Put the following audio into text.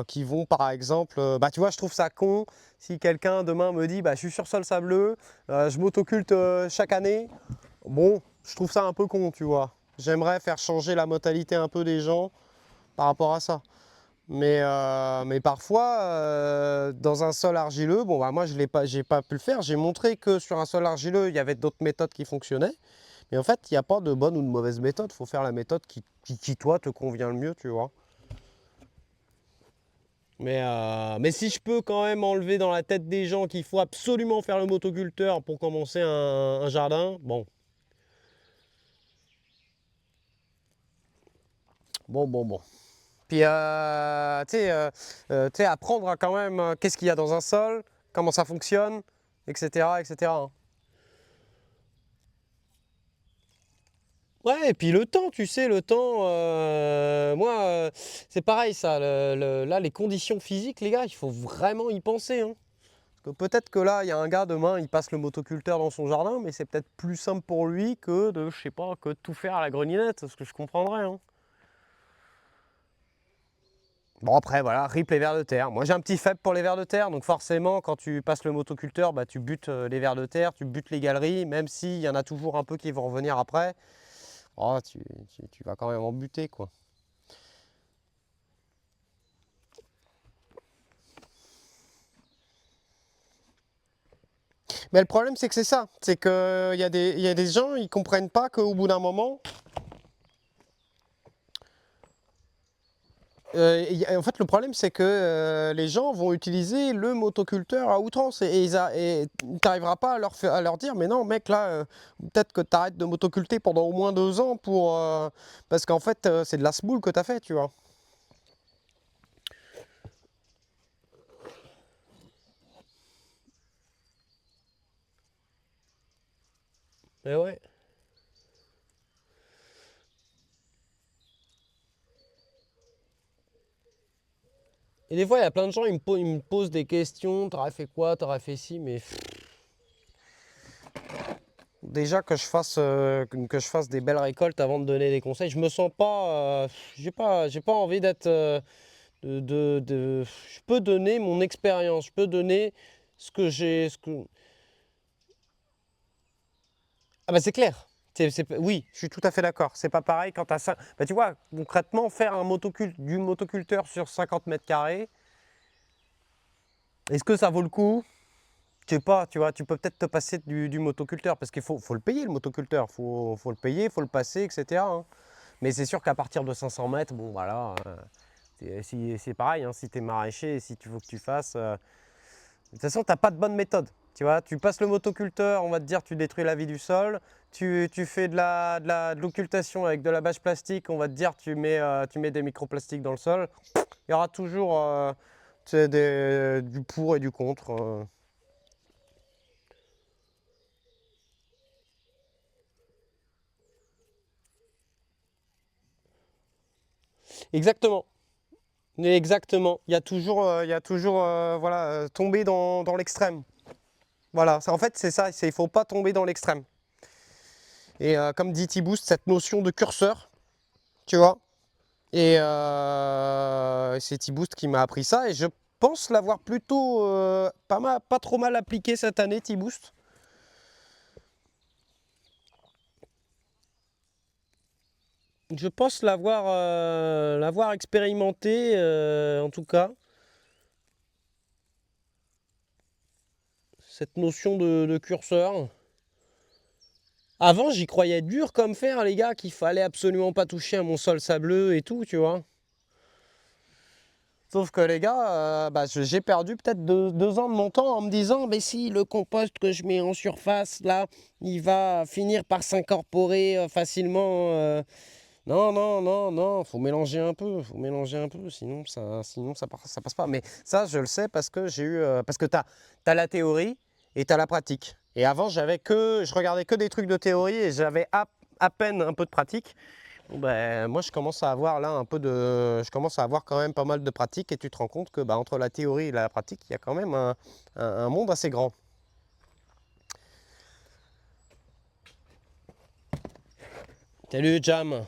qui vont par exemple, bah tu vois, je trouve ça con si quelqu'un demain me dit, bah je suis sur sol sableux, je m'autoculte chaque année. Bon, je trouve ça un peu con, tu vois. J'aimerais faire changer la mentalité un peu des gens par rapport à ça. Mais parfois, dans un sol argileux, bon bah moi j'ai pas pu le faire. J'ai montré que sur un sol argileux, il y avait d'autres méthodes qui fonctionnaient. Mais en fait, il n'y a pas de bonne ou de mauvaise méthode. Il faut faire la méthode qui toi, te convient le mieux, tu vois. Mais si je peux quand même enlever dans la tête des gens qu'il faut absolument faire le motoculteur pour commencer un jardin, bon. Bon. Puis, tu sais, apprendre à quand même qu'est-ce qu'il y a dans un sol, comment ça fonctionne, etc. etc. Ouais, et puis le temps, tu sais, le temps, moi, c'est pareil ça, là, les conditions physiques, les gars, il faut vraiment y penser, hein. Parce que peut-être que là, il y a un gars, demain, il passe le motoculteur dans son jardin, mais c'est peut-être plus simple pour lui que de, je sais pas, que de tout faire à la greninette, ce que je comprendrais, hein. Bon après voilà, rip les vers de terre. Moi j'ai un petit faible pour les vers de terre, donc forcément quand tu passes le motoculteur, bah, tu butes les vers de terre, tu butes les galeries, même s'il y en a toujours un peu qui vont revenir après, oh, tu vas quand même en buter quoi. Mais le problème c'est que c'est ça, c'est qu'il y a des gens, ils comprennent pas qu'au bout d'un moment, en fait, le problème, c'est que les gens vont utiliser le motoculteur à outrance et tu n'arriveras pas à leur dire, mais non, mec, là, peut-être que tu arrêtes de motoculter pendant au moins 2 ans parce qu'en fait, c'est de la semoule que tu as fait, tu vois. Et ouais. Et des fois, il y a plein de gens, ils me posent des questions, t'aurais fait quoi, t'aurais fait ci, mais déjà que je fasse des belles récoltes avant de donner des conseils, je me sens pas, j'ai pas envie d'être je peux donner mon expérience, je peux donner ce que j'ai, ce que... Ah bah c'est clair. Oui, je suis tout à fait d'accord. C'est pas pareil quand t'as ça. Bah tu vois, concrètement, faire du motoculteur sur 50 mètres carrés, est-ce que ça vaut le coup? Je sais pas, tu vois, tu peux peut-être te passer du motoculteur parce qu'il faut le payer le motoculteur, faut le payer, faut le passer, etc., hein. Mais c'est sûr qu'à partir de 500 mètres, bon voilà, c'est pareil, hein, si tu es maraîcher, si tu veux que tu fasses, de toute façon, tu n'as pas de bonne méthode. Tu vois, tu passes le motoculteur, on va te dire tu détruis la vie du sol. Tu fais de l'occultation avec de la bâche plastique, on va te dire tu mets des microplastiques dans le sol. Il y aura toujours tu sais, du pour et du contre. Exactement. Exactement. Il y a toujours voilà, tomber dans l'extrême. Voilà, en fait c'est ça, il ne faut pas tomber dans l'extrême. Et comme dit T-Boost, cette notion de curseur, tu vois. Et c'est T-Boost qui m'a appris ça et je pense l'avoir plutôt pas trop mal appliqué cette année, T-Boost. Je pense l'avoir expérimenté en tout cas. Cette notion de curseur. Avant, j'y croyais dur comme fer, les gars, qu'il fallait absolument pas toucher à mon sol sableux et tout, tu vois. Sauf que les gars, bah, j'ai perdu peut-être 2 ans de mon temps en me disant, mais si le compost que je mets en surface, là, il va finir par s'incorporer facilement. Non, faut mélanger un peu, ça passe pas. Mais ça, je le sais parce que parce que t'as la théorie et t'as la pratique. Et avant, je regardais que des trucs de théorie et j'avais à peine un peu de pratique. Bon, ben, moi, je commence à avoir là je commence à avoir quand même pas mal de pratique et tu te rends compte que bah, entre la théorie et la pratique, il y a quand même un monde assez grand. Salut Jam!